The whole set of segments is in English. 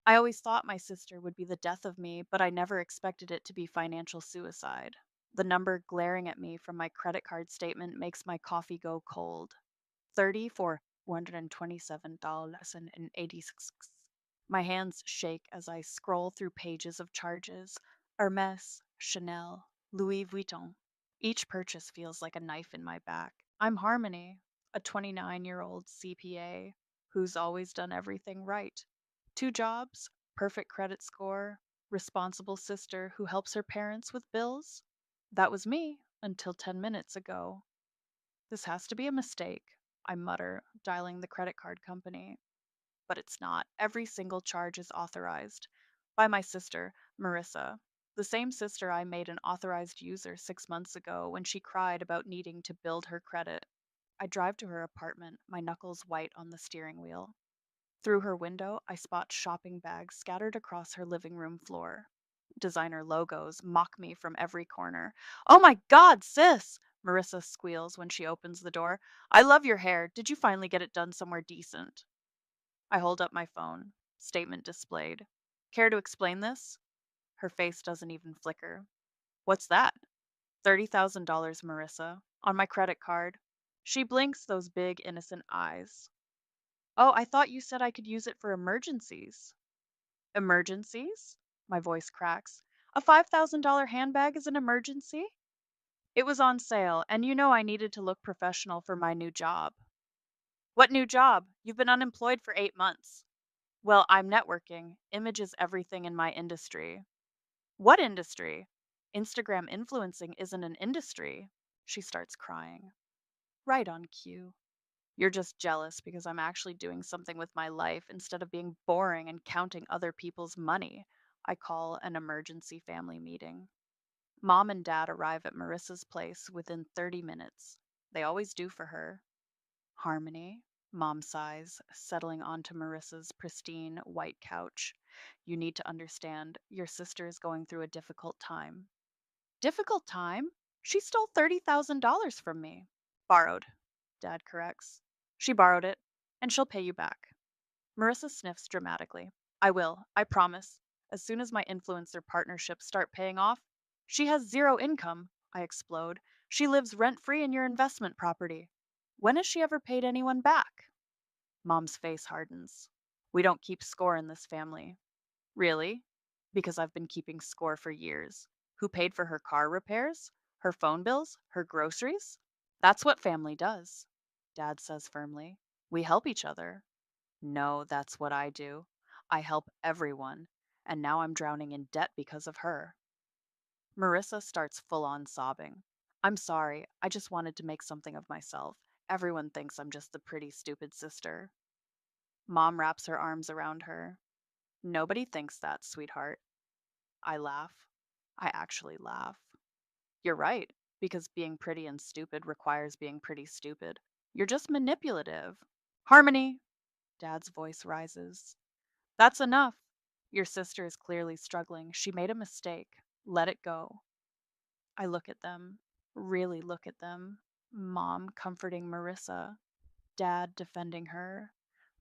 I always thought my sister would be the death of me, but I never expected it to be financial suicide. The number glaring at me from my credit card statement makes my coffee go cold. 30 for $127.86. My hands shake as I scroll through pages of charges. Hermes, Chanel, Louis Vuitton. Each purchase feels like a knife in my back. I'm Harmony, a 29-year-old CPA who's always done everything right. Two jobs, perfect credit score, responsible sister who helps her parents with bills. That was me until 10 minutes ago. This has to be a mistake, I mutter, dialing the credit card company. But it's not. Every single charge is authorized by my sister, Marissa. The same sister I made an authorized user 6 months ago when she cried about needing to build her credit. I drive to her apartment, my knuckles white on the steering wheel. Through her window, I spot shopping bags scattered across her living room floor. Designer logos mock me from every corner. Oh my god, sis! Marissa squeals when she opens the door. I love your hair. Did you finally get it done somewhere decent? I hold up my phone. Statement displayed. Care to explain this? Her face doesn't even flicker. What's that? $30,000, Marissa. On my credit card. She blinks those big, innocent eyes. Oh, I thought you said I could use it for emergencies. Emergencies? My voice cracks. A $5,000 handbag is an emergency? It was on sale, and you know I needed to look professional for my new job. What new job? You've been unemployed for 8 months. Well, I'm networking. Image is everything in my industry. What industry? Instagram influencing isn't an industry. She starts crying. Right on cue. You're just jealous because I'm actually doing something with my life instead of being boring and counting other people's money. I call an emergency family meeting. Mom and dad arrive at Marissa's place within 30 minutes. They always do for her. Harmony, Mom sighs, settling onto Marissa's pristine white couch. You need to understand, your sister is going through a difficult time. Difficult time? She stole $30,000 from me. Borrowed, Dad corrects. She borrowed it, and she'll pay you back. Marissa sniffs dramatically. I will, I promise. As soon as my influencer partnerships start paying off, she has zero income, I explode. She lives rent free in your investment property. When has she ever paid anyone back? Mom's face hardens. We don't keep score in this family. Really? Because I've been keeping score for years. Who paid for her car repairs? Her phone bills? Her groceries? That's what family does, Dad says firmly. We help each other. No, that's what I do. I help everyone, and now I'm drowning in debt because of her. Marissa starts full on sobbing. I'm sorry, I just wanted to make something of myself. Everyone thinks I'm just the pretty, stupid sister. Mom wraps her arms around her. Nobody thinks that, sweetheart. I laugh. I actually laugh. You're right, because being pretty and stupid requires being pretty stupid. You're just manipulative. Harmony! Dad's voice rises. That's enough. Your sister is clearly struggling. She made a mistake. Let it go. I look at them, really look at them. Mom comforting Marissa, Dad defending her,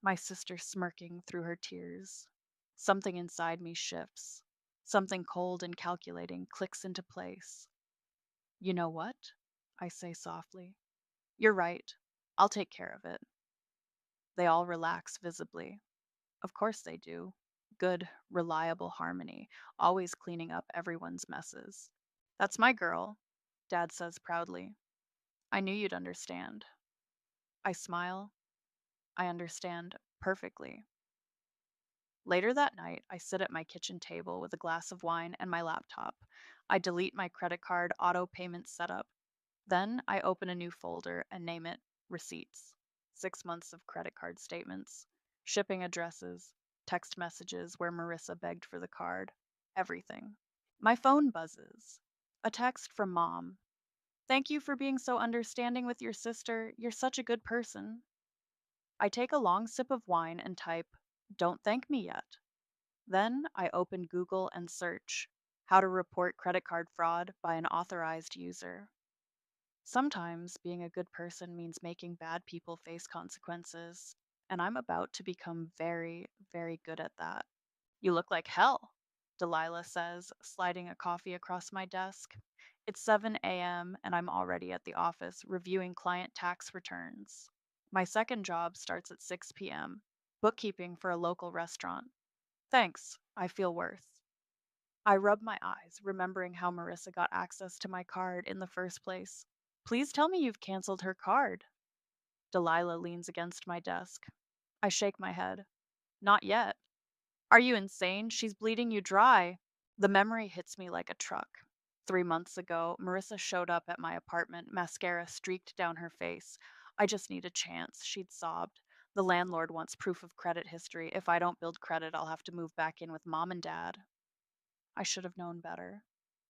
my sister smirking through her tears. Something inside me shifts. Something cold and calculating clicks into place. You know what? I say softly. You're right. I'll take care of it. They all relax visibly. Of course they do. Good, reliable Harmony, always cleaning up everyone's messes. That's my girl, Dad says proudly. I knew you'd understand. I smile. I understand perfectly. Later that night, I sit at my kitchen table with a glass of wine and my laptop. I delete my credit card auto payment setup. Then I open a new folder and name it Receipts. 6 months of credit card statements, shipping addresses, text messages where Marissa begged for the card, everything. My phone buzzes. A text from Mom. Thank you for being so understanding with your sister. You're such a good person. I take a long sip of wine and type, Don't thank me yet. Then I open Google and search how to report credit card fraud by an authorized user. Sometimes being a good person means making bad people face consequences, and I'm about to become very, very good at that. You look like hell, Delilah says, sliding a coffee across my desk. It's 7 a.m., and I'm already at the office reviewing client tax returns. My second job starts at 6 p.m., bookkeeping for a local restaurant. Thanks, I feel worse. I rub my eyes, remembering how Marissa got access to my card in the first place. Please tell me you've canceled her card. Delilah leans against my desk. I shake my head. Not yet. Are you insane? She's bleeding you dry. The memory hits me like a truck. 3 months ago, Marissa showed up at my apartment, mascara streaked down her face. I just need a chance, she'd sobbed. The landlord wants proof of credit history. If I don't build credit, I'll have to move back in with mom and dad. I should have known better.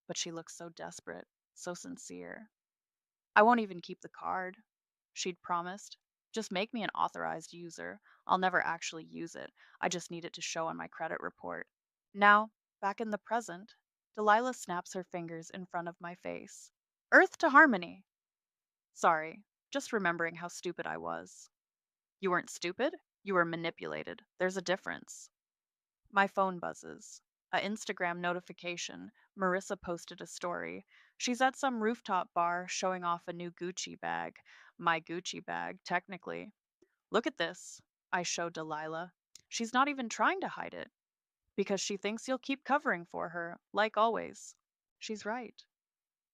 But she looks so desperate, so sincere. I won't even keep the card, she'd promised. Just make me an authorized user. I'll never actually use it. I just need it to show on my credit report. Now, back in the present, Delilah snaps her fingers in front of my face. Earth to harmony. Sorry, just remembering how stupid I was. You weren't stupid, you were manipulated. There's a difference. My phone buzzes. A Instagram notification. Marissa posted a story. She's at some rooftop bar showing off a new Gucci bag. My Gucci bag, technically. Look at this. I show Delilah. She's not even trying to hide it because she thinks you'll keep covering for her, like always. She's right.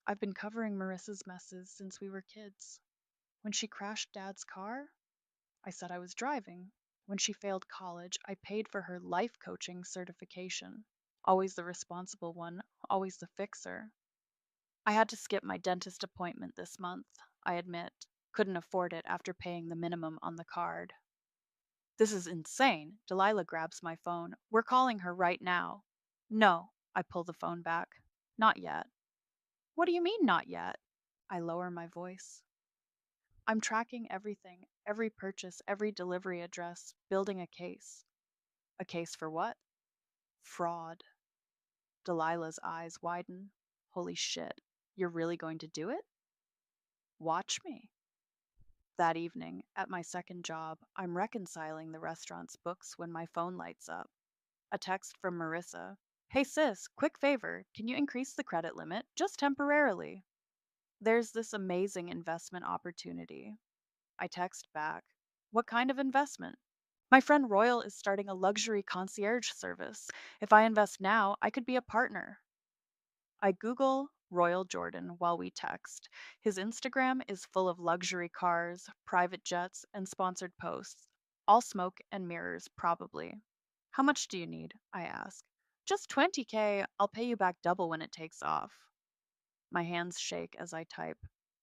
I've been covering Marissa's messes since we were kids. When she crashed Dad's car, I said I was driving. When she failed college, I paid for her life coaching certification. Always the responsible one, always the fixer. I had to skip my dentist appointment this month, I admit. Couldn't afford it after paying the minimum on the card. This is insane. Delilah grabs my phone. We're calling her right now. No, I pull the phone back. Not yet. What do you mean, not yet? I lower my voice. I'm tracking everything, every purchase, every delivery address, building a case. A case for what? Fraud. Delilah's eyes widen. Holy shit. You're really going to do it? Watch me. That evening, at my second job, I'm reconciling the restaurant's books when my phone lights up. A text from Marissa. Hey sis, quick favor. Can you increase the credit limit? Just temporarily. There's this amazing investment opportunity. I text back. What kind of investment? My friend Royal is starting a luxury concierge service. If I invest now, I could be a partner. I Google Royal Jordan while we text. His Instagram is full of luxury cars, private jets, and sponsored posts. All smoke and mirrors, probably. How much do you need? I ask. Just 20K. I'll pay you back double when it takes off. My hands shake as I type.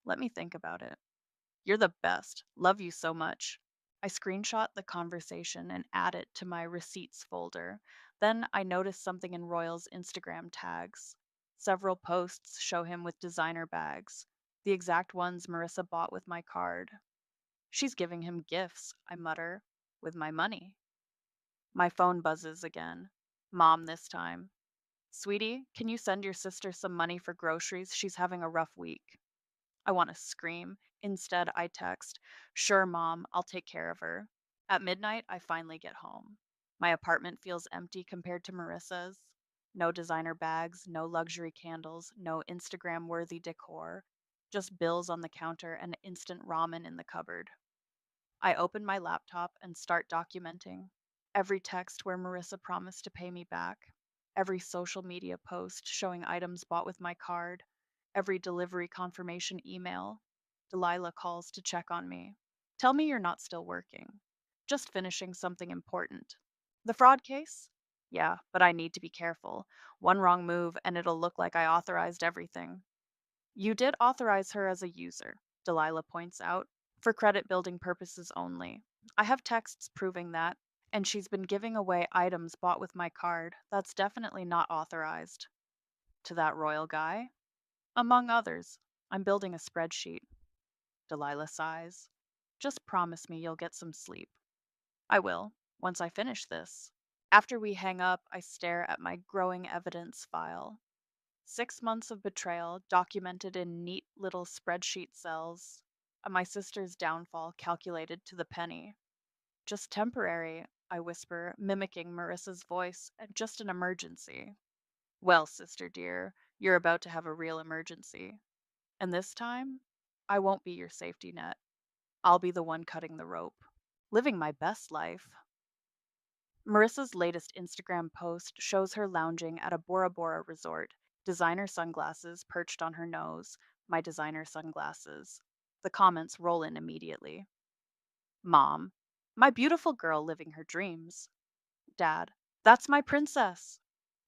Let me think about it. You're the best. Love you so much. I screenshot the conversation and add it to my receipts folder. Then I notice something in Royal's Instagram tags. Several posts show him with designer bags, the exact ones Marissa bought with my card. She's giving him gifts, I mutter, with my money. My phone buzzes again. Mom this time. Sweetie, can you send your sister some money for groceries? She's having a rough week. I want to scream. Instead, I text, Sure, Mom, I'll take care of her. At midnight, I finally get home. My apartment feels empty compared to Marissa's. No designer bags, no luxury candles, no Instagram worthy decor. Just bills on the counter and instant ramen in the cupboard. I open my laptop and start documenting. Every text where Marissa promised to pay me back. Every social media post showing items bought with my card. Every delivery confirmation email. Delilah calls to check on me. Tell me you're not still working. Just finishing something important. The fraud case? Yeah, but I need to be careful. One wrong move and it'll look like I authorized everything. You did authorize her as a user, Delilah points out, for credit building purposes only. I have texts proving that, and she's been giving away items bought with my card. That's definitely not authorized. To that royal guy? Among others. I'm building a spreadsheet. Delilah sighs. Just promise me you'll get some sleep. I will, once I finish this. After we hang up, I stare at my growing evidence file. 6 months of betrayal documented in neat little spreadsheet cells. My sister's downfall calculated to the penny. Just temporary. I whisper, mimicking Marissa's voice, just an emergency. Well, sister dear, you're about to have a real emergency. And this time, I won't be your safety net. I'll be the one cutting the rope. Living my best life. Marissa's latest Instagram post shows her lounging at a Bora Bora resort, designer sunglasses perched on her nose, my designer sunglasses. The comments roll in immediately. Mom, my beautiful girl living her dreams. Dad, that's my princess.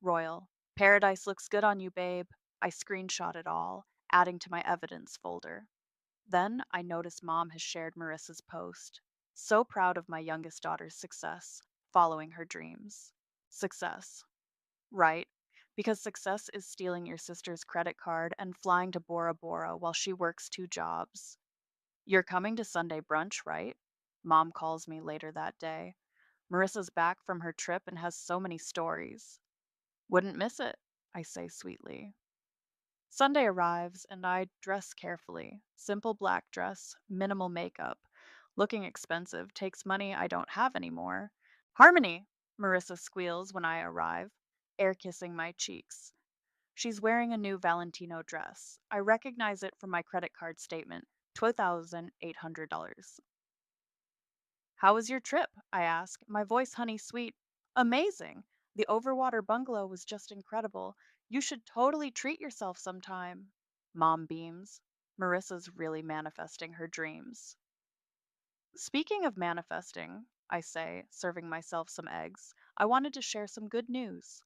Royal, paradise looks good on you, babe. I screenshot it all, adding to my evidence folder. Then I notice Mom has shared Marissa's post. So proud of my youngest daughter's success, following her dreams. Success. Right. Because success is stealing your sister's credit card and flying to Bora Bora while she works two jobs. You're coming to Sunday brunch, right? Mom calls me later that day. Marissa's back from her trip and has so many stories. Wouldn't miss it, I say sweetly. Sunday arrives, and I dress carefully. Simple black dress, minimal makeup. Looking expensive takes money I don't have anymore. Harmony! Marissa squeals when I arrive, air kissing my cheeks. She's wearing a new Valentino dress. I recognize it from my credit card statement, $12,800. How was your trip? I ask, my voice honey sweet. Amazing! The overwater bungalow was just incredible. You should totally treat yourself sometime. Mom beams. Marissa's really manifesting her dreams. Speaking of manifesting, I say, serving myself some eggs, I wanted to share some good news.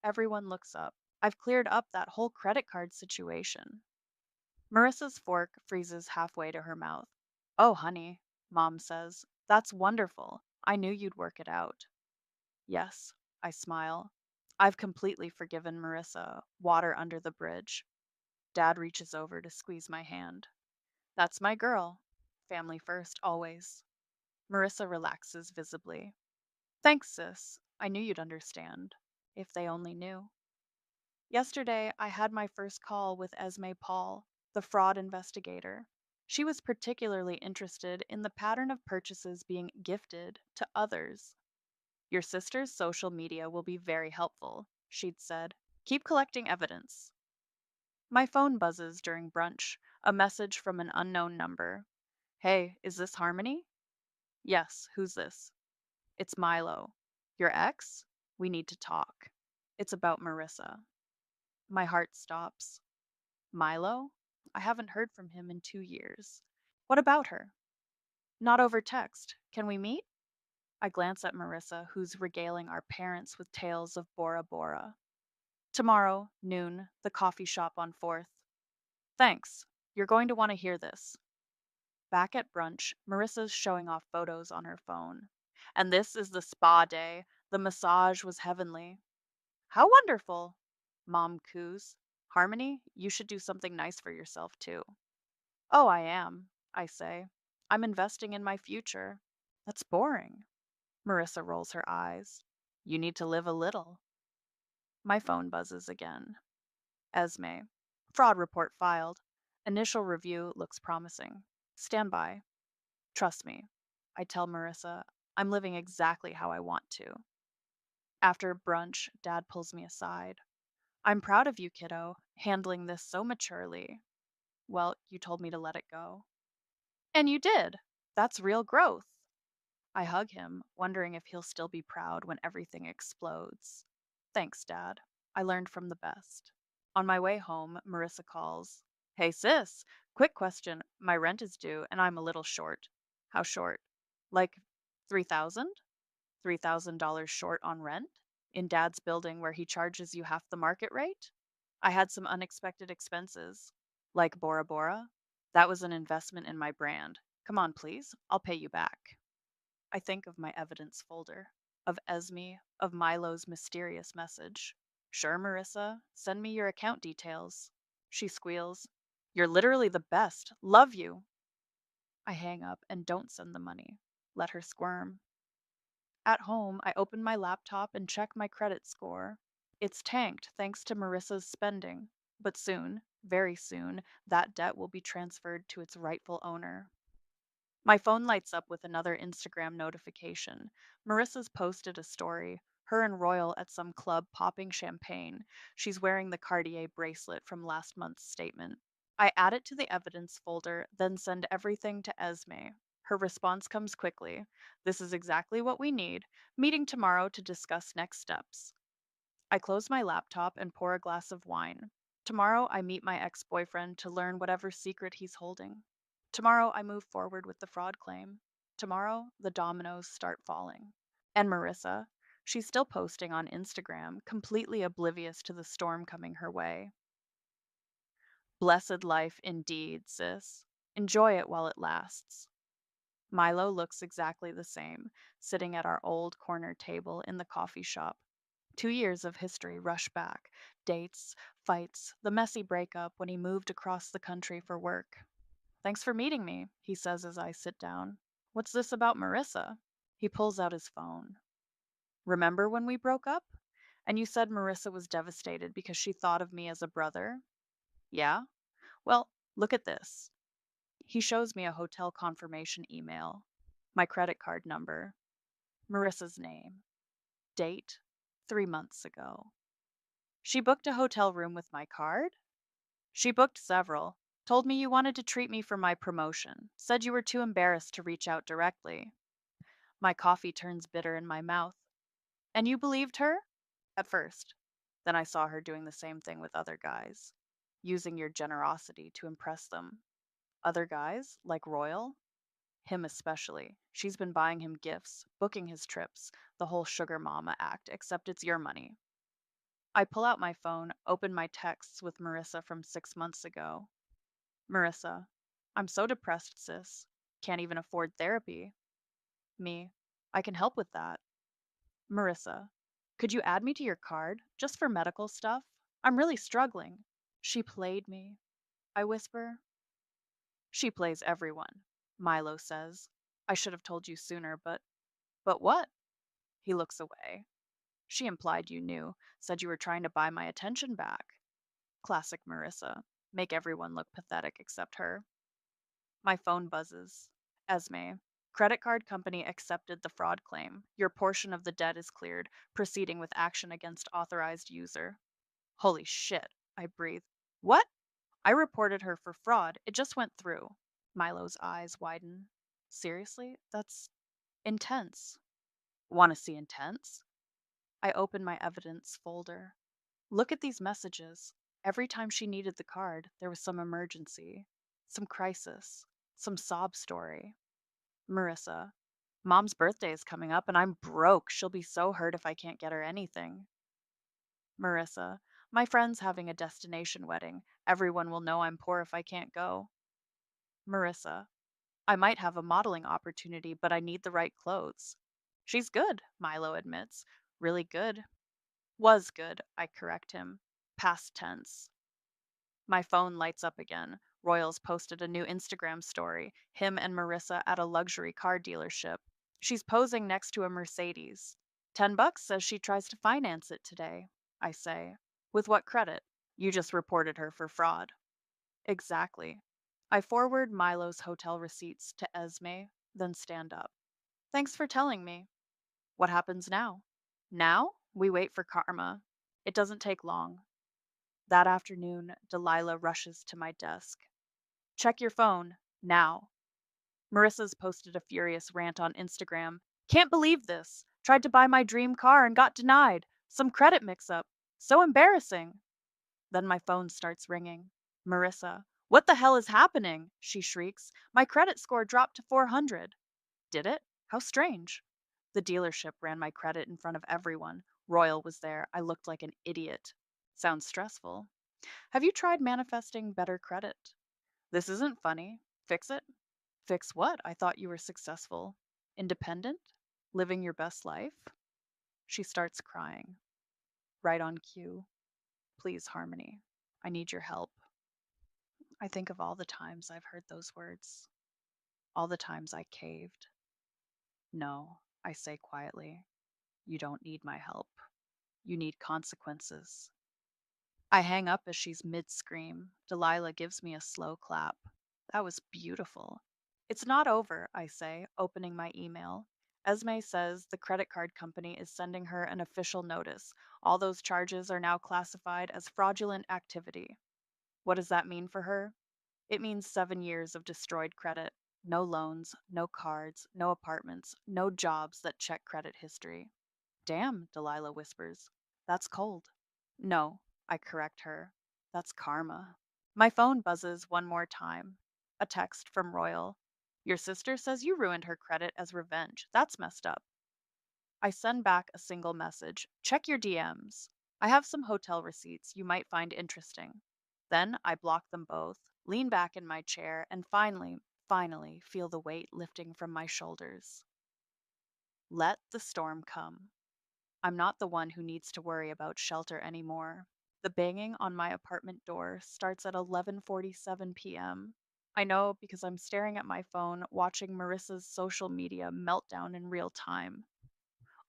Everyone looks up. I've cleared up that whole credit card situation. Marissa's fork freezes halfway to her mouth. Oh, honey, Mom says. That's wonderful. I knew you'd work it out. Yes, I smile. I've completely forgiven Marissa. Water under the bridge. Dad reaches over to squeeze my hand. That's my girl. Family first, always. Marissa relaxes visibly. Thanks, sis. I knew you'd understand. If they only knew. Yesterday, I had my first call with Esme Paul, the fraud investigator. She was particularly interested in the pattern of purchases being gifted to others. Your sister's social media will be very helpful, she'd said. Keep collecting evidence. My phone buzzes during brunch, a message from an unknown number. Hey, is this Harmony? Yes, who's this? It's Milo. Your ex? We need to talk. It's about Marissa. My heart stops. Milo? I haven't heard from him in 2 years. What about her? Not over text. Can we meet? I glance at Marissa, who's regaling our parents with tales of Bora Bora. Tomorrow, noon, the coffee shop on 4th. Thanks. You're going to want to hear this. Back at brunch, Marissa's showing off photos on her phone. And this is the spa day. The massage was heavenly. How wonderful! Mom coos. Harmony, you should do something nice for yourself too. Oh, I am, I say. I'm investing in my future. That's boring. Marissa rolls her eyes. You need to live a little. My phone buzzes again. Esme. Fraud report filed. Initial review looks promising. Stand by. Trust me. I tell Marissa, I'm living exactly how I want to. After brunch, Dad pulls me aside. I'm proud of you, kiddo, handling this so maturely. Well, you told me to let it go. And you did. That's real growth. I hug him, wondering if he'll still be proud when everything explodes. Thanks, Dad. I learned from the best. On my way home, Marissa calls. Hey, sis, quick question. My rent is due and I'm a little short. How short? Like 3,000? $3,000 short on rent? In Dad's building where he charges you half the market rate? I had some unexpected expenses. Like Bora Bora? That was an investment in my brand. Come on, please. I'll pay you back. I think of my evidence folder, of Esme, of Milo's mysterious message. Sure, Marissa, send me your account details. She squeals. You're literally the best. Love you. I hang up and don't send the money. Let her squirm. At home, I open my laptop and check my credit score. It's tanked thanks to Marissa's spending. But soon, very soon, that debt will be transferred to its rightful owner. My phone lights up with another Instagram notification. Marissa's posted a story. Her and Royal at some club popping champagne. She's wearing the Cartier bracelet from last month's statement. I add it to the evidence folder, then send everything to Esme. Her response comes quickly. This is exactly what we need. Meeting tomorrow to discuss next steps. I close my laptop and pour a glass of wine. Tomorrow, I meet my ex boyfriend to learn whatever secret he's holding. Tomorrow, I move forward with the fraud claim. Tomorrow, the dominoes start falling. And Marissa, she's still posting on Instagram, completely oblivious to the storm coming her way. Blessed life indeed, sis. Enjoy it while it lasts. Milo looks exactly the same, sitting at our old corner table in the coffee shop. 2 years of history rush back dates, fights, the messy breakup when he moved across the country for work. Thanks for meeting me, he says as I sit down. What's this about Marissa? He pulls out his phone. Remember when we broke up? And you said Marissa was devastated because she thought of me as a brother? Yeah? Well, look at this. He shows me a hotel confirmation email, my credit card number, Marissa's name, date 3 months ago. She booked a hotel room with my card? She booked several. Told me you wanted to treat me for my promotion. Said you were too embarrassed to reach out directly. My coffee turns bitter in my mouth. And you believed her? At first. Then I saw her doing the same thing with other guys, using your generosity to impress them. Other guys, like Royal? Him especially. She's been buying him gifts, booking his trips, the whole sugar mama act, except it's your money. I pull out my phone, open my texts with Marissa from 6 months ago. Marissa, I'm so depressed, sis. Can't even afford therapy. Me, I can help with that. Marissa, could you add me to your card, just for medical stuff? I'm really struggling. She played me. I whisper. She plays everyone, Milo says. I should have told you sooner, but what? He looks away. She implied you knew, said you were trying to buy my attention back. Classic Marissa. Make everyone look pathetic except her. My phone buzzes. Esme. Credit card company accepted the fraud claim. Your portion of the debt is cleared, proceeding with action against authorized user. Holy shit, I breathe. What? I reported her for fraud. It just went through. Milo's eyes widen. Seriously? That's intense. Want to see intense? I open my evidence folder. Look at these messages. Every time she needed the card, there was some emergency, some crisis, some sob story. Marissa, Mom's birthday is coming up and I'm broke. She'll be so hurt if I can't get her anything. Marissa, my friend's having a destination wedding. Everyone will know I'm poor if I can't go. Marissa, I might have a modeling opportunity, but I need the right clothes. She's good, Milo admits. Really good. Was good, I correct him. Past tense. My phone lights up again. Royals posted a new Instagram story, him and Marissa at a luxury car dealership. She's posing next to a Mercedes. $10 says she tries to finance it today, I say. With what credit? You just reported her for fraud. Exactly. I forward Milo's hotel receipts to Esme, then stand up. Thanks for telling me. What happens now? Now, we wait for karma. It doesn't take long. That afternoon, Delilah rushes to my desk. Check your phone, now. Marissa's posted a furious rant on Instagram. Can't believe this. Tried to buy my dream car and got denied. Some credit mix up. So embarrassing. Then my phone starts ringing. Marissa. What the hell is happening? She shrieks. My credit score dropped to 400. Did it? How strange. The dealership ran my credit in front of everyone. Royal was there. I looked like an idiot. Sounds stressful. Have you tried manifesting better credit? This isn't funny. Fix it? Fix what? I thought you were successful. Independent? Living your best life? She starts crying. Right on cue. Please, Harmony. I need your help. I think of all the times I've heard those words, all the times I caved. No, I say quietly. You don't need my help. You need consequences. I hang up as she's mid scream. Delilah gives me a slow clap. That was beautiful. It's not over, I say, opening my email. Esme says the credit card company is sending her an official notice. All those charges are now classified as fraudulent activity. What does that mean for her? It means 7 years of destroyed credit. No loans, no cards, no apartments, no jobs that check credit history. Damn, Delilah whispers. That's cold. No, I correct her. That's karma. My phone buzzes one more time. A text from Royal. Your sister says you ruined her credit as revenge. That's messed up. I send back a single message. Check your DMs. I have some hotel receipts you might find interesting. Then I block them both, lean back in my chair, and finally feel the weight lifting from my shoulders. Let the storm come. I'm not the one who needs to worry about shelter anymore. The banging on my apartment door starts at 11:47 p.m. I know because I'm staring at my phone watching Marissa's social media meltdown in real time.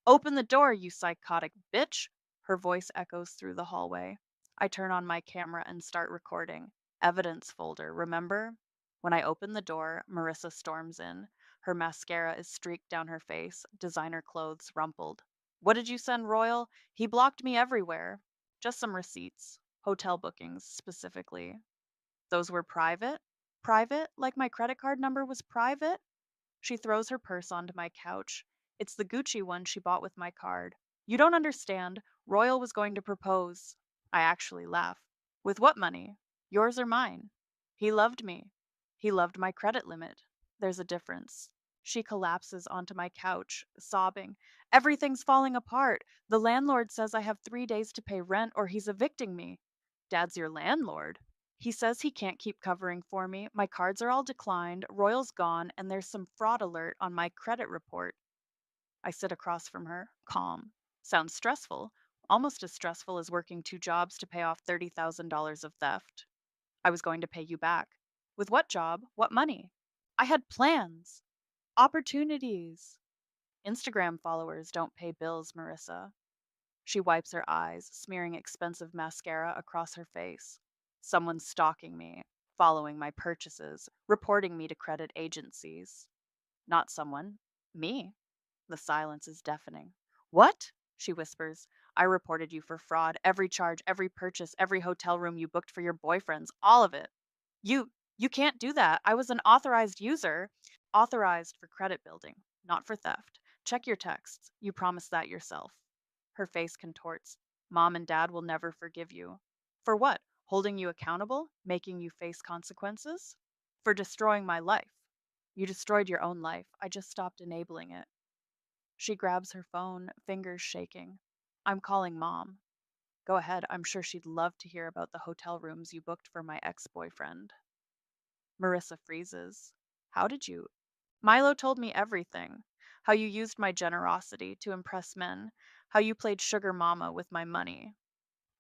Open the door, you psychotic bitch! Her voice echoes through the hallway. I turn on my camera and start recording. Evidence folder, remember? When I open the door, Marissa storms in. Her mascara is streaked down her face, designer clothes rumpled. What did you send, Royal? He blocked me everywhere. Just some receipts. Hotel bookings, specifically. Those were private? Private? Like my credit card number was private? She throws her purse onto my couch. It's the Gucci one she bought with my card. You don't understand. Royal was going to propose. I actually laugh. With what money? Yours or mine? He loved me. He loved my credit limit. There's a difference. She collapses onto my couch, sobbing. Everything's falling apart. The landlord says I have 3 days to pay rent or he's evicting me. Dad's your landlord. He says he can't keep covering for me. My cards are all declined, Royal's gone, and there's some fraud alert on my credit report. I sit across from her, calm. Sounds stressful, almost as stressful as working 2 jobs to pay off $30,000 of theft. I was going to pay you back. With what job? What money? I had plans, opportunities. Instagram followers don't pay bills, Marissa. She wipes her eyes, smearing expensive mascara across her face. Someone's stalking me, following my purchases, reporting me to credit agencies. Not someone, me. The silence is deafening. What? She whispers. I reported you for fraud, every charge, every purchase, every hotel room you booked for your boyfriends, all of it. You can't do that. I was an authorized user, authorized for credit building, not for theft. Check your texts. You promised that yourself. Her face contorts. Mom and Dad will never forgive you. For what? Holding you accountable? Making you face consequences? For destroying my life. You destroyed your own life. I just stopped enabling it. She grabs her phone, fingers shaking. I'm calling Mom. Go ahead. I'm sure she'd love to hear about the hotel rooms you booked for my ex boyfriend. Marissa freezes. How did you? Milo told me everything. How you used my generosity to impress men. How you played sugar mama with my money.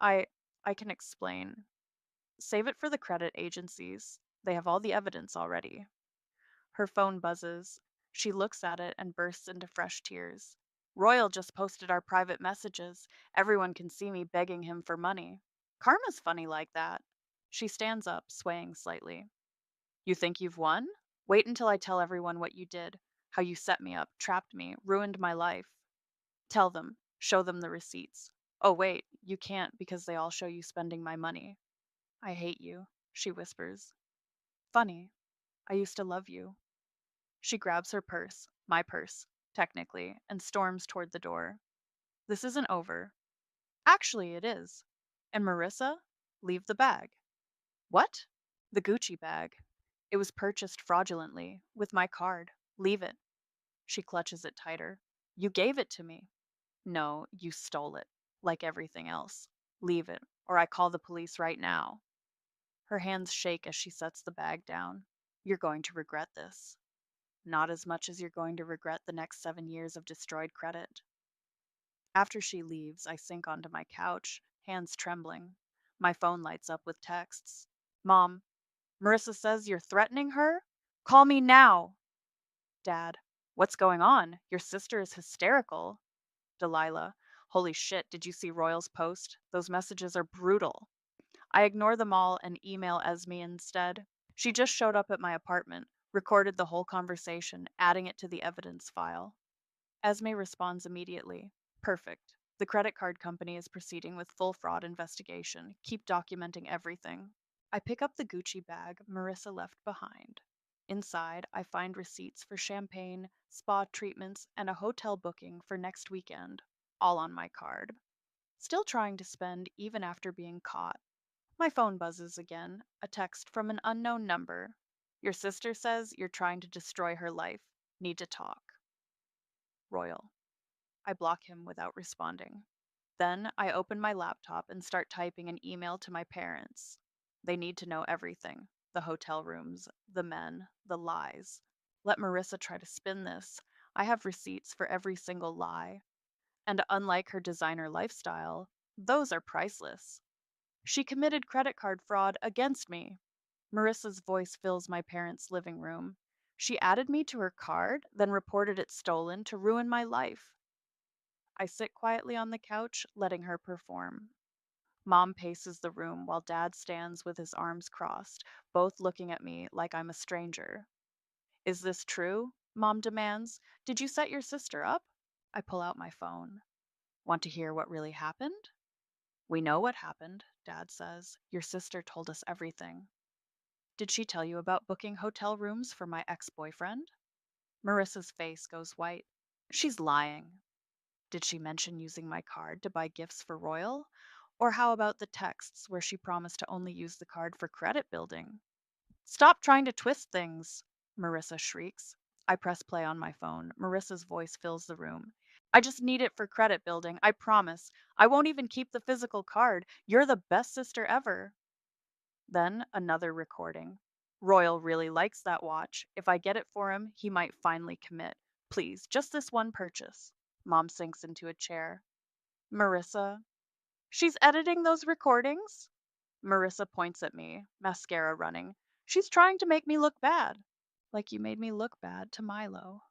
I I can explain. Save it for the credit agencies. They have all the evidence already. Her phone buzzes. She looks at it and bursts into fresh tears. Royal just posted our private messages. Everyone can see me begging him for money. Karma's funny like that. She stands up, swaying slightly. You think you've won? Wait until I tell everyone what you did. How you set me up, trapped me, ruined my life. Tell them. Show them the receipts. Oh, wait, you can't because they all show you spending my money. I hate you, she whispers. Funny. I used to love you. She grabs her purse, my purse, technically, and storms toward the door. This isn't over. Actually, it is. And Marissa, leave the bag. What? The Gucci bag. It was purchased fraudulently, with my card. Leave it. She clutches it tighter. You gave it to me. No, you stole it, like everything else. Leave it, or I call the police right now. Her hands shake as she sets the bag down. You're going to regret this. Not as much as you're going to regret the next 7 years of destroyed credit. After she leaves, I sink onto my couch, hands trembling. My phone lights up with texts. Mom, Marissa says you're threatening her? Call me now! Dad, what's going on? Your sister is hysterical. Delilah, holy shit, did you see Royal's post? Those messages are brutal. I ignore them all and email Esme instead. She just showed up at my apartment. Recorded the whole conversation, adding it to the evidence file. Esme responds immediately. Perfect. The credit card company is proceeding with full fraud investigation. Keep documenting everything. I pick up the Gucci bag Marissa left behind. Inside, I find receipts for champagne, spa treatments, and a hotel booking for next weekend, all on my card. Still trying to spend even after being caught. My phone buzzes again, a text from an unknown number. Your sister says you're trying to destroy her life. Need to talk. Royal. I block him without responding. Then I open my laptop and start typing an email to my parents. They need to know everything: the hotel rooms, the men, the lies. Let Marissa try to spin this. I have receipts for every single lie. And unlike her designer lifestyle, those are priceless. She committed credit card fraud against me. Marissa's voice fills my parents' living room. She added me to her card, then reported it stolen to ruin my life. I sit quietly on the couch, letting her perform. Mom paces the room while Dad stands with his arms crossed, both looking at me like I'm a stranger. Is this true? Mom demands. Did you set your sister up? I pull out my phone. Want to hear what really happened? We know what happened, Dad says. Your sister told us everything. Did she tell you about booking hotel rooms for my ex boyfriend? Marissa's face goes white. She's lying. Did she mention using my card to buy gifts for Royal? Or how about the texts where she promised to only use the card for credit building? Stop trying to twist things, Marissa shrieks. I press play on my phone. Marissa's voice fills the room. I just need it for credit building, I promise. I won't even keep the physical card. You're the best sister ever. Then another recording. Royal really likes that watch. If I get it for him, he might finally commit. Please, just this one purchase. Mom sinks into a chair. Marissa. She's editing those recordings? Marissa points at me, mascara running. She's trying to make me look bad. Like you made me look bad to Milo,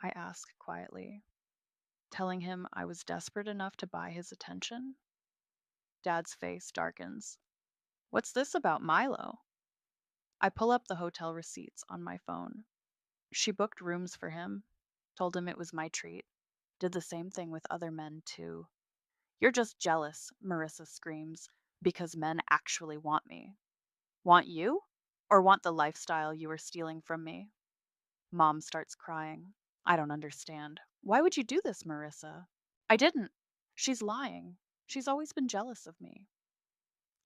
I ask quietly, telling him I was desperate enough to buy his attention. Dad's face darkens. What's this about Milo? I pull up the hotel receipts on my phone. She booked rooms for him, told him it was my treat, did the same thing with other men, too. You're just jealous, Marissa screams, because men actually want me. Want you? Or want the lifestyle you were stealing from me? Mom starts crying. I don't understand. Why would you do this, Marissa? I didn't. She's lying. She's always been jealous of me.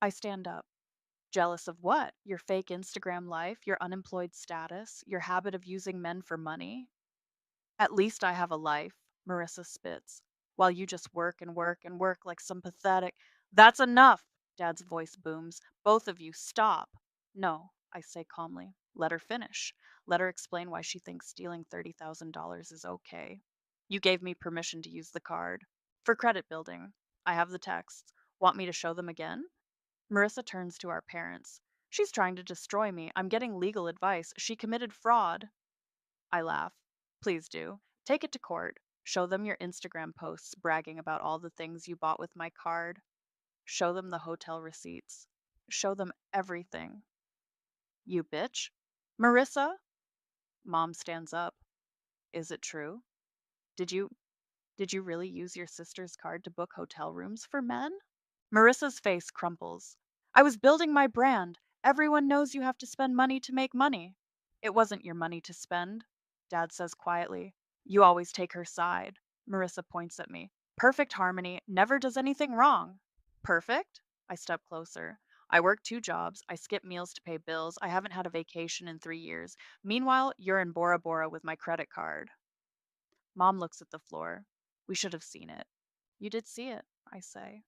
I stand up. Jealous of what? Your fake Instagram life, your unemployed status, your habit of using men for money? At least I have a life, Marissa spits, while you just work and work and work like some pathetic. That's enough, Dad's voice booms. Both of you, stop. No, I say calmly. Let her finish. Let her explain why she thinks stealing $30,000 is okay. You gave me permission to use the card. For credit building. I have the texts. Want me to show them again? Marissa turns to our parents. She's trying to destroy me. I'm getting legal advice. She committed fraud. I laugh. Please do. Take it to court. Show them your Instagram posts bragging about all the things you bought with my card. Show them the hotel receipts. Show them everything. You bitch. Marissa? Mom stands up. Is it true? Did you did you really use your sister's card to book hotel rooms for men? Marissa's face crumples. I was building my brand. Everyone knows you have to spend money to make money. It wasn't your money to spend, Dad says quietly. You always take her side. Marissa points at me. Perfect harmony, never does anything wrong. Perfect? I step closer. I work 2 jobs. I skip meals to pay bills. I haven't had a vacation in 3 years. Meanwhile, you're in Bora Bora with my credit card. Mom looks at the floor. We should have seen it. You did see it, I say.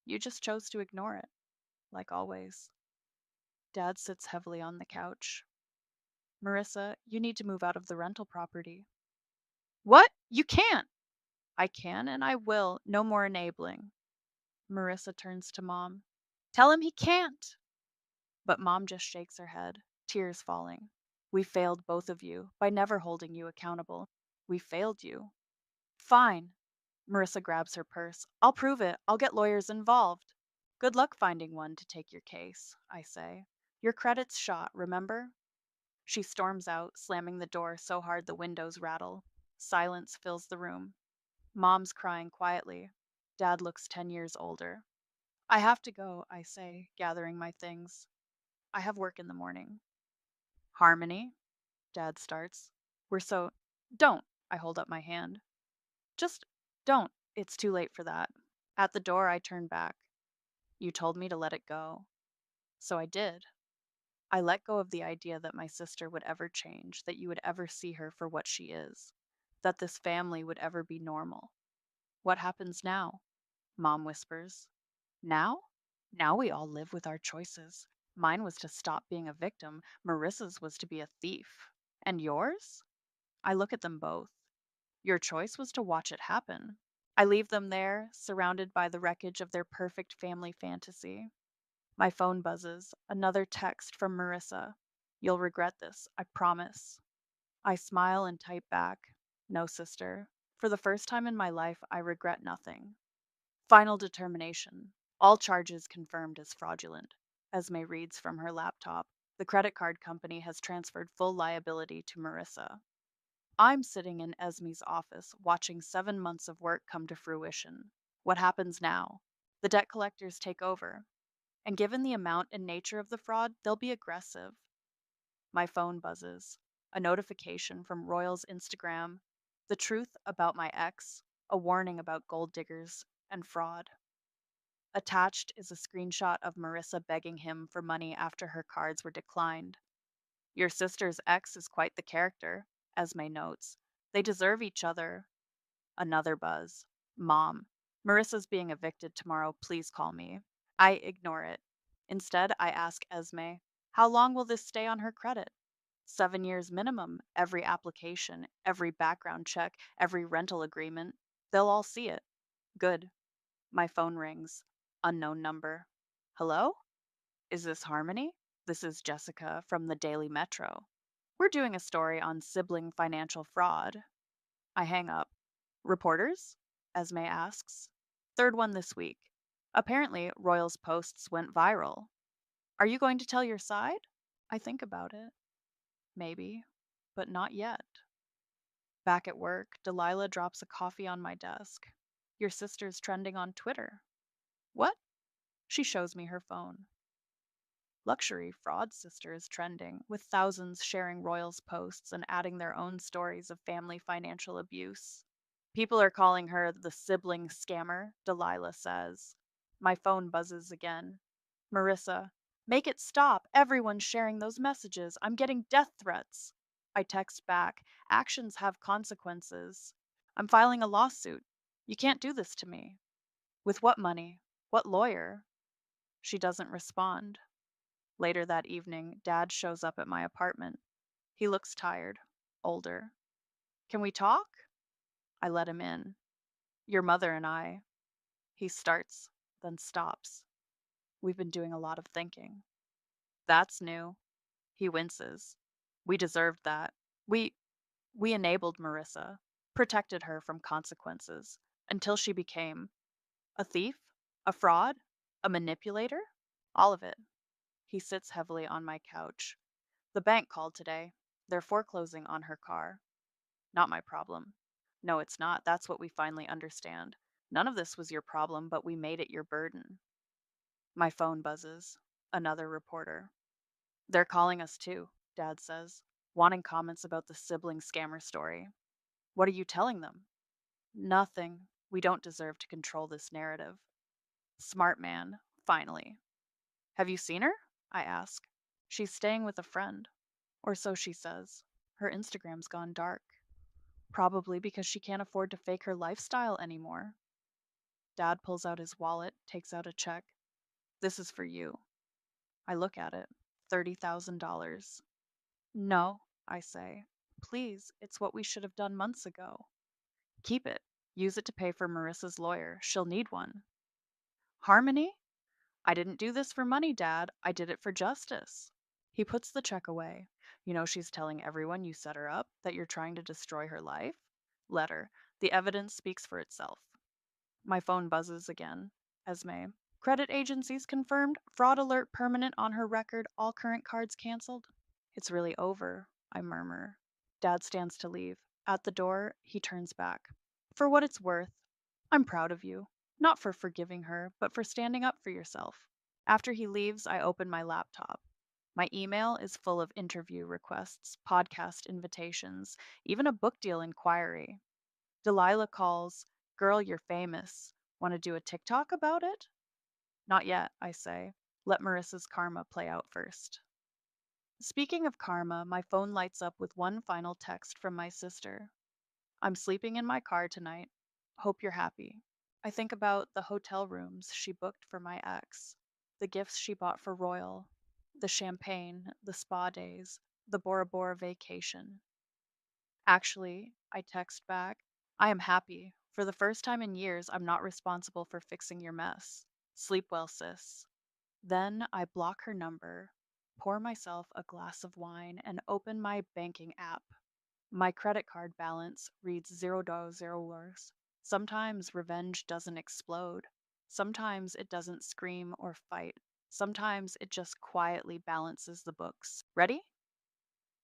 You just chose to ignore it, like always. Dad sits heavily on the couch. Marissa, you need to move out of the rental property. What? You can't! I can and I will. No more enabling. Marissa turns to Mom. Tell him he can't! But Mom just shakes her head, tears falling. We failed both of you by never holding you accountable. We failed you. Fine. Marissa grabs her purse. I'll prove it. I'll get lawyers involved. Good luck finding one to take your case, I say. Your credit's shot, remember? She storms out, slamming the door so hard the windows rattle. Silence fills the room. Mom's crying quietly. Dad looks 10 years older. I have to go, I say, gathering my things. I have work in the morning. Harmony, Dad starts. We're so. Don't, I hold up my hand. Just don't. It's too late for that. At the door, I turn back. You told me to let it go. So I did. I let go of the idea that my sister would ever change, that you would ever see her for what she is, that this family would ever be normal. What happens now? Mom whispers. Now? Now we all live with our choices. Mine was to stop being a victim, Marissa's was to be a thief. And yours? I look at them both. Your choice was to watch it happen. I leave them there, surrounded by the wreckage of their perfect family fantasy. My phone buzzes. Another text from Marissa. You'll regret this, I promise. I smile and type back. No, sister. For the first time in my life, I regret nothing. Final determination. All charges confirmed as fraudulent. Esme reads from her laptop. The credit card company has transferred full liability to Marissa. I'm sitting in Esme's office, watching 7 months of work come to fruition. What happens now? The debt collectors take over. And given the amount and nature of the fraud, they'll be aggressive. My phone buzzes. A notification from Royal's Instagram. The truth about my ex. A warning about gold diggers and fraud. Attached is a screenshot of Marissa begging him for money after her cards were declined. Your sister's ex is quite the character, Esme notes. They deserve each other. Another buzz. Mom, Marissa's being evicted tomorrow. Please call me. I ignore it. Instead, I ask Esme, how long will this stay on her credit? 7 years minimum, every application, every background check, every rental agreement. They'll all see it. Good. My phone rings. Unknown number. Hello? Is this Harmony? This is Jessica from the Daily Metro. We're doing a story on sibling financial fraud. I hang up. Reporters? Esme asks. Third one this week. Apparently, Royal's posts went viral. Are you going to tell your side? I think about it. Maybe, but not yet. Back at work, Delilah drops a coffee on my desk. Your sister's trending on Twitter. What? She shows me her phone. Luxury fraud sister is trending, with thousands sharing Royals posts and adding their own stories of family financial abuse. People are calling her the sibling scammer, Delilah says. My phone buzzes again. Marissa, make it stop. Everyone's sharing those messages. I'm getting death threats. I text back. Actions have consequences. I'm filing a lawsuit. You can't do this to me. With what money? What lawyer? She doesn't respond. Later that evening, Dad shows up at my apartment. He looks tired, older. Can we talk? I let him in. Your mother and I. He starts, then stops. We've been doing a lot of thinking. That's new. He winces. We deserved that. We we enabled Marissa, protected her from consequences until she became a thief, a fraud, a manipulator, all of it. He sits heavily on my couch. The bank called today. They're foreclosing on her car. Not my problem. No, it's not. That's what we finally understand. None of this was your problem, but we made it your burden. My phone buzzes. Another reporter. They're calling us too, Dad says, wanting comments about the sibling scammer story. What are you telling them? Nothing. We don't deserve to control this narrative. Smart man, finally. Have you seen her? I ask. She's staying with a friend. Or so she says. Her Instagram's gone dark. Probably because she can't afford to fake her lifestyle anymore. Dad pulls out his wallet, takes out a check. This is for you. I look at it. $30,000. No, I say. Please, it's what we should have done months ago. Keep it. Use it to pay for Marissa's lawyer. She'll need one. Harmony? I didn't do this for money, Dad. I did it for justice. He puts the check away. You know she's telling everyone you set her up, that you're trying to destroy her life? Let her. The evidence speaks for itself. My phone buzzes again. Esme. Credit agencies confirmed. Fraud alert permanent on her record. All current cards canceled. It's really over, I murmur. Dad stands to leave. At the door, he turns back. For what it's worth, I'm proud of you. Not for forgiving her, but for standing up for yourself. After he leaves, I open my laptop. My email is full of interview requests, podcast invitations, even a book deal inquiry. Delilah calls, Girl, you're famous. Want to do a TikTok about it? Not yet, I say. Let Marissa's karma play out first. Speaking of karma, my phone lights up with one final text from my sister. I'm sleeping in my car tonight. Hope you're happy. I think about the hotel rooms she booked for my ex, the gifts she bought for Royal, the champagne, the spa days, the Bora Bora vacation. Actually, I text back, I am happy. For the first time in years, I'm not responsible for fixing your mess. Sleep well, sis. Then I block her number, pour myself a glass of wine, and open my banking app. My credit card balance reads $0. Sometimes revenge doesn't explode. Sometimes it doesn't scream or fight. Sometimes it just quietly balances the books. Ready?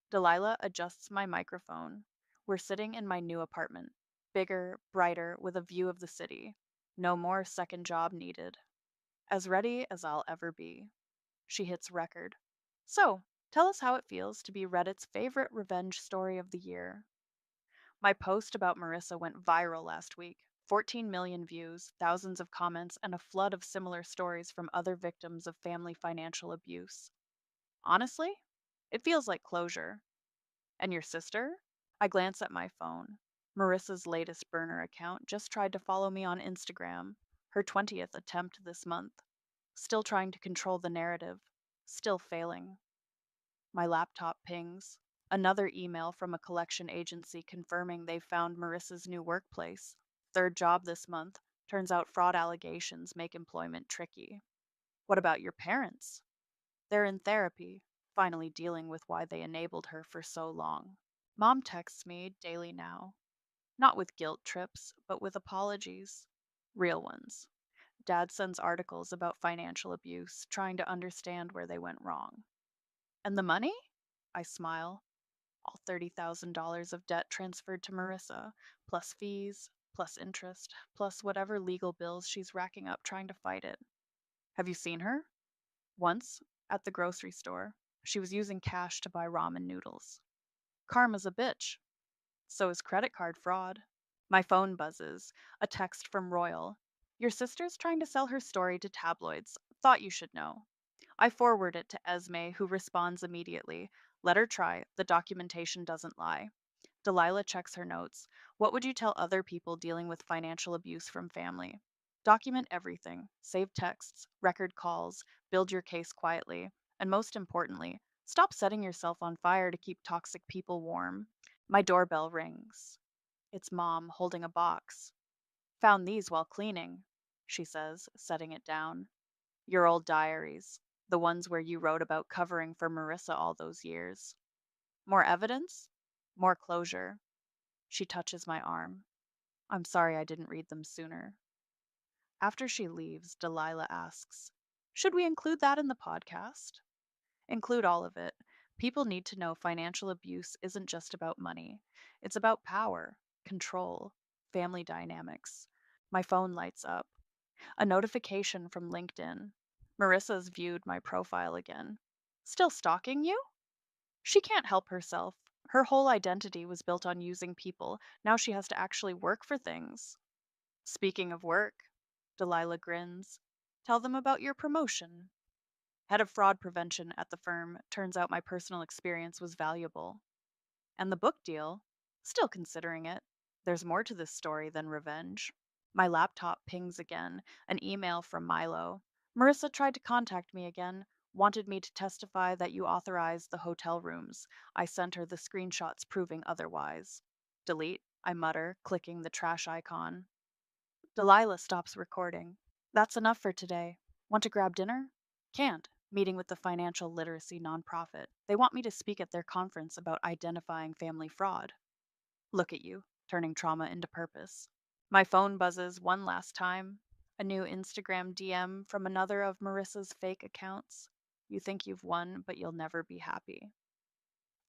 Delilah adjusts my microphone. We're sitting in my new apartment. Bigger, brighter, with a view of the city. No more second job needed. As ready as I'll ever be. She hits record. So, tell us how it feels to be Reddit's favorite revenge story of the year. My post about Marissa went viral last week. 14 million views, thousands of comments, and a flood of similar stories from other victims of family financial abuse. Honestly, it feels like closure. And your sister? I glance at my phone. Marissa's latest burner account just tried to follow me on Instagram, her 20th attempt this month. Still trying to control the narrative, still failing. My laptop pings. Another email from a collection agency confirming they've found Marissa's new workplace. Third job this month. Turns out fraud allegations make employment tricky. What about your parents? They're in therapy, finally dealing with why they enabled her for so long. Mom texts me daily now, not with guilt trips, but with apologies. Real ones. Dad sends articles about financial abuse, trying to understand where they went wrong. And the money? I smile. All $30,000 of debt transferred to Marissa, plus fees, plus interest, plus whatever legal bills she's racking up trying to fight it. Have you seen her? Once, at the grocery store, she was using cash to buy ramen noodles. Karma's a bitch. So is credit card fraud. My phone buzzes. A text from Royal. Your sister's trying to sell her story to tabloids. Thought you should know. I forward it to Esme, who responds immediately. Let her try. The documentation doesn't lie. Delilah checks her notes. What would you tell other people dealing with financial abuse from family? Document everything. Save texts, record calls, build your case quietly. And most importantly, stop setting yourself on fire to keep toxic people warm. My doorbell rings. It's Mom holding a box. Found these while cleaning, she says, setting it down. Your old diaries, the ones where you wrote about covering for Marissa all those years. More evidence? More closure. She touches my arm. I'm sorry I didn't read them sooner. After she leaves, Delilah asks, should we include that in the podcast? Include all of it. People need to know financial abuse isn't just about money, it's about power, control, family dynamics. My phone lights up. A notification from LinkedIn. Marissa's viewed my profile again. Still stalking you? She can't help herself. Her whole identity was built on using people. Now she has to actually work for things. Speaking of work, Delilah grins. Tell them about your promotion. Head of fraud prevention at the firm. Turns out my personal experience was valuable. And the book deal? Still considering it. There's more to this story than revenge. My laptop pings again, an email from Milo. Marissa tried to contact me again, wanted me to testify that you authorized the hotel rooms. I sent her the screenshots proving otherwise. Delete, I mutter, clicking the trash icon. Delilah stops recording. That's enough for today. Want to grab dinner? Can't. Meeting with the financial literacy nonprofit. They want me to speak at their conference about identifying family fraud. Look at you, turning trauma into purpose. My phone buzzes one last time. A new Instagram DM from another of Marissa's fake accounts. You think you've won, but you'll never be happy.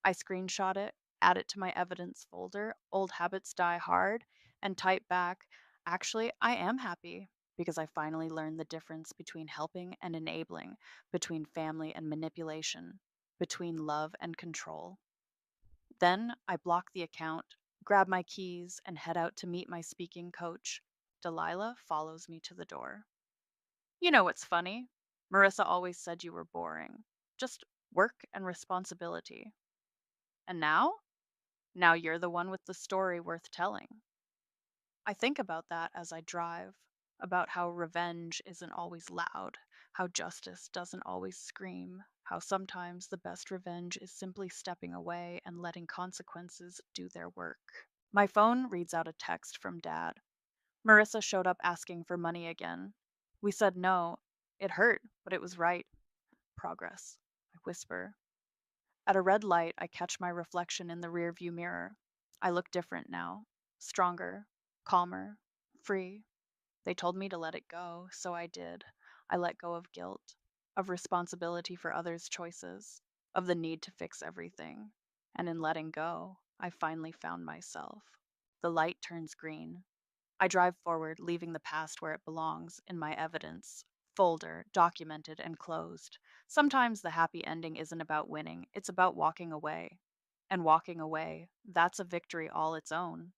I screenshot it, add it to my evidence folder, old habits die hard, and type back, actually, I am happy because I finally learned the difference between helping and enabling, between family and manipulation, between love and control. Then I block the account, grab my keys, and head out to meet my speaking coach. Delilah follows me to the door. You know what's funny? Marissa always said you were boring. Just work and responsibility. And now? Now you're the one with the story worth telling. I think about that as I drive, about how revenge isn't always loud, how justice doesn't always scream, how sometimes the best revenge is simply stepping away and letting consequences do their work. My phone reads out a text from Dad. Marissa showed up asking for money again. We said no. It hurt, but it was right. Progress. I whisper. At a red light, I catch my reflection in the rearview mirror. I look different now. Stronger, calmer, free. They told me to let it go, so I did. I let go of guilt, of responsibility for others' choices, of the need to fix everything. And in letting go, I finally found myself. The light turns green. I drive forward, leaving the past where it belongs, in my evidence folder, documented and closed. Sometimes the happy ending isn't about winning, it's about walking away. And walking away, that's a victory all its own.